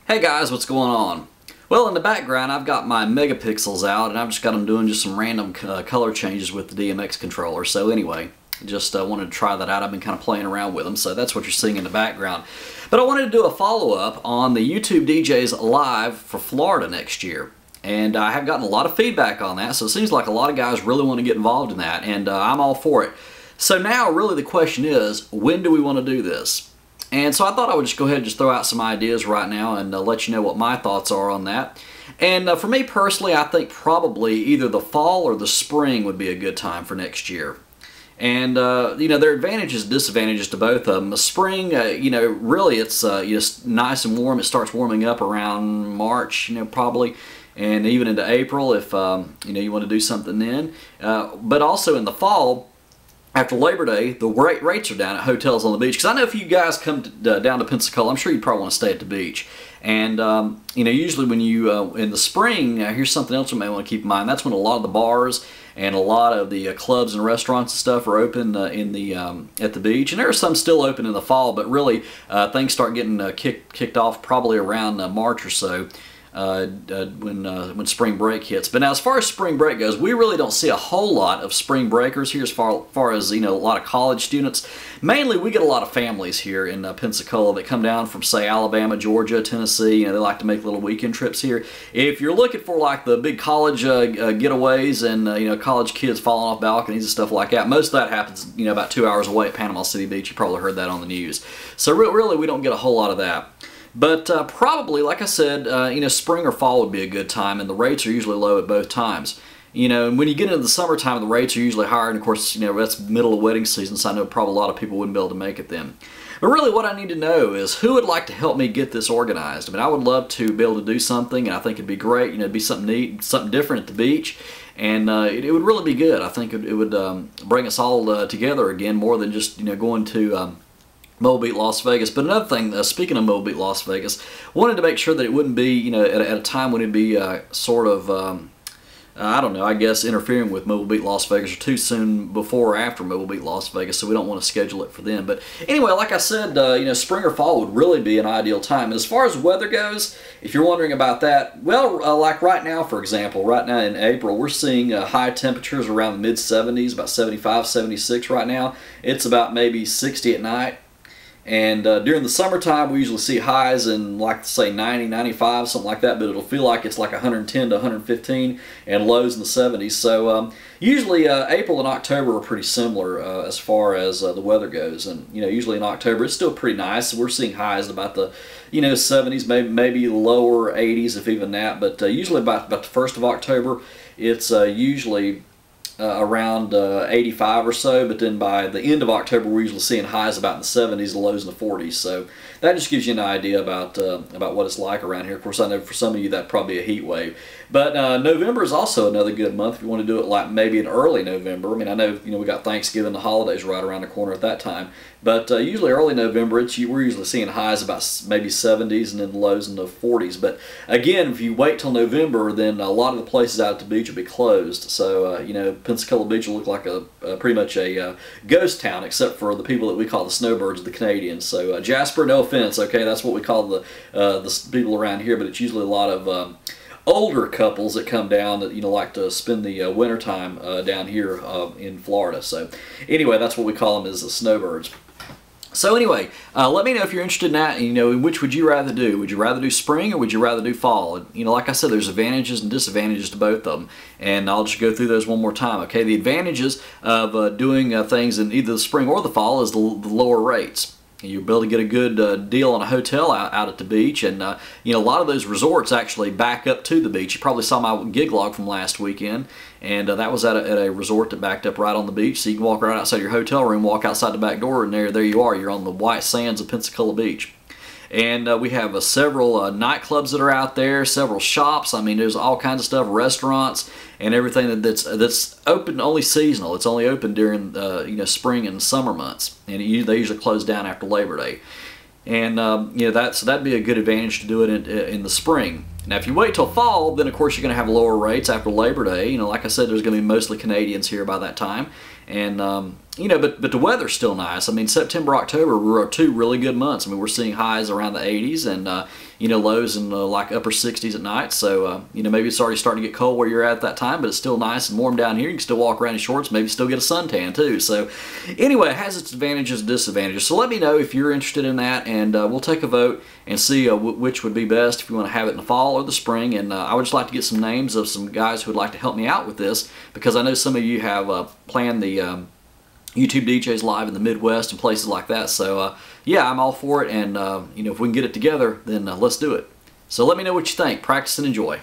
Hey guys, what's going on? Well, in the background I've got my megapixels out and I've just got them doing just some random color changes with the DMX controller. So anyway, just wanted to try that out. I've been kind of playing around with them, so that's what you're seeing in the background. But I wanted to do a follow-up on the YouTube DJs Live for Florida next year. And I have gotten a lot of feedback on that, so it seems like a lot of guys really want to get involved in that, and I'm all for it. So now really the question is, when do we want to do this? And so I thought I would just go ahead and just throw out some ideas right now and let you know what my thoughts are on that. And for me personally, I think probably either the fall or the spring would be a good time for next year. And, you know, there are advantages and disadvantages to both of them. The spring, you know, really it's just nice and warm. It starts warming up around March, you know, probably, and even into April if, you know, you want to do something then. But also in the fall, after Labor Day, the rates are down at hotels on the beach. Because I know if you guys come down to Pensacola, I'm sure you probably want to stay at the beach. And, you know, usually when you, in the spring, here's something else you may want to keep in mind. That's when a lot of the bars and a lot of the clubs and restaurants and stuff are open at the beach. And there are some still open in the fall, but really things start getting kicked off probably around March or so. When spring break hits. But now as far as spring break goes, we really don't see a whole lot of spring breakers here as far as, you know, a lot of college students. Mainly we get a lot of families here in Pensacola that come down from, say, Alabama, Georgia, Tennessee. You know, they like to make little weekend trips here. If you're looking for like the big college getaways and, you know, college kids falling off balconies and stuff like that, most of that happens, you know, about 2 hours away at Panama City Beach. You probably heard that on the news. So really we don't get a whole lot of that. But probably, like I said, you know, spring or fall would be a good time, and the rates are usually low at both times. You know, and when you get into the summertime, the rates are usually higher, and of course, you know, that's middle of wedding season, so I know probably a lot of people wouldn't be able to make it then. But really what I need to know is who would like to help me get this organized. I mean, I would love to be able to do something, and I think it'd be great, you know, it'd be something neat, something different at the beach, and it would really be good. I think it would bring us all together again, more than just, you know, going to Mobile Beat Las Vegas. But another thing, speaking of Mobile Beat Las Vegas, wanted to make sure that it wouldn't be, you know, at a time when it'd be sort of, I don't know, I guess interfering with Mobile Beat Las Vegas or too soon before or after Mobile Beat Las Vegas, so we don't want to schedule it for then. But anyway, like I said, you know, spring or fall would really be an ideal time. And as far as weather goes, if you're wondering about that, well, like right now, for example, right now in April, we're seeing high temperatures around the mid-70s, about 75, 76 right now. It's about maybe 60 at night. And during the summertime, we usually see highs in, like, say, 90, 95, something like that, but it'll feel like it's like 110 to 115, and lows in the 70s. So usually April and October are pretty similar as far as the weather goes. And, you know, usually in October, it's still pretty nice. We're seeing highs about the, you know, 70s, maybe lower 80s, if even that. But usually about the 1st of October, it's usually around 85 or so, but then by the end of October we're usually seeing highs about in the 70s and lows in the 40s. So that just gives you an idea about what it's like around here. Of course, I know for some of you that'd probably be a heat wave. But November is also another good month if you want to do it like maybe in early November. I mean, I know, you know, we got Thanksgiving, the holidays right around the corner at that time. But usually early November, we're usually seeing highs about maybe 70s and then lows in the 40s. But again, if you wait till November, then a lot of the places out at the beach will be closed. So, you know, Pensacola Beach will look like pretty much a ghost town, except for the people that we call the snowbirds, the Canadians. So Jasper, no offense, okay, that's what we call the people around here, but it's usually a lot of older couples that come down that, you know, like to spend the wintertime down here in Florida. So anyway, that's what we call them, is the snowbirds. So anyway, let me know if you're interested in that, and, you know, which would you rather do? Would you rather do spring or would you rather do fall? And, you know, like I said, there's advantages and disadvantages to both of them, and I'll just go through those one more time, okay? The advantages of doing things in either the spring or the fall is the lower rates. You'll be able to get a good deal on a hotel out at the beach, and you know, a lot of those resorts actually back up to the beach. You probably saw my gig log from last weekend, and that was at a resort that backed up right on the beach, so you can walk right outside your hotel room, walk outside the back door, and there you are. You're on the white sands of Pensacola Beach. And we have several nightclubs that are out there, several shops. I mean, there's all kinds of stuff, restaurants, and everything that's open only seasonal. It's only open during you know, spring and summer months, and they usually close down after Labor Day. And you know, so that'd be a good advantage to do it in the spring. Now, if you wait till fall, then of course you're going to have lower rates after Labor Day. You know, like I said, there's going to be mostly Canadians here by that time, and you know, but the weather's still nice. I mean, September, October were two really good months. I mean, we're seeing highs around the 80s and you know, lows in like upper 60s at night. So you know, maybe it's already starting to get cold where you're at that time, but it's still nice and warm down here. You can still walk around in shorts, maybe still get a suntan too. So anyway, it has its advantages and disadvantages. So let me know if you're interested in that, and we'll take a vote and see which would be best, if you want to have it in the fall or the spring. And I would just like to get some names of some guys who would like to help me out with this, because I know some of you have planned the YouTube DJs live in the Midwest and places like that. So yeah, I'm all for it, and you know, if we can get it together, then let's do it. So let me know what you think. Practice and enjoy.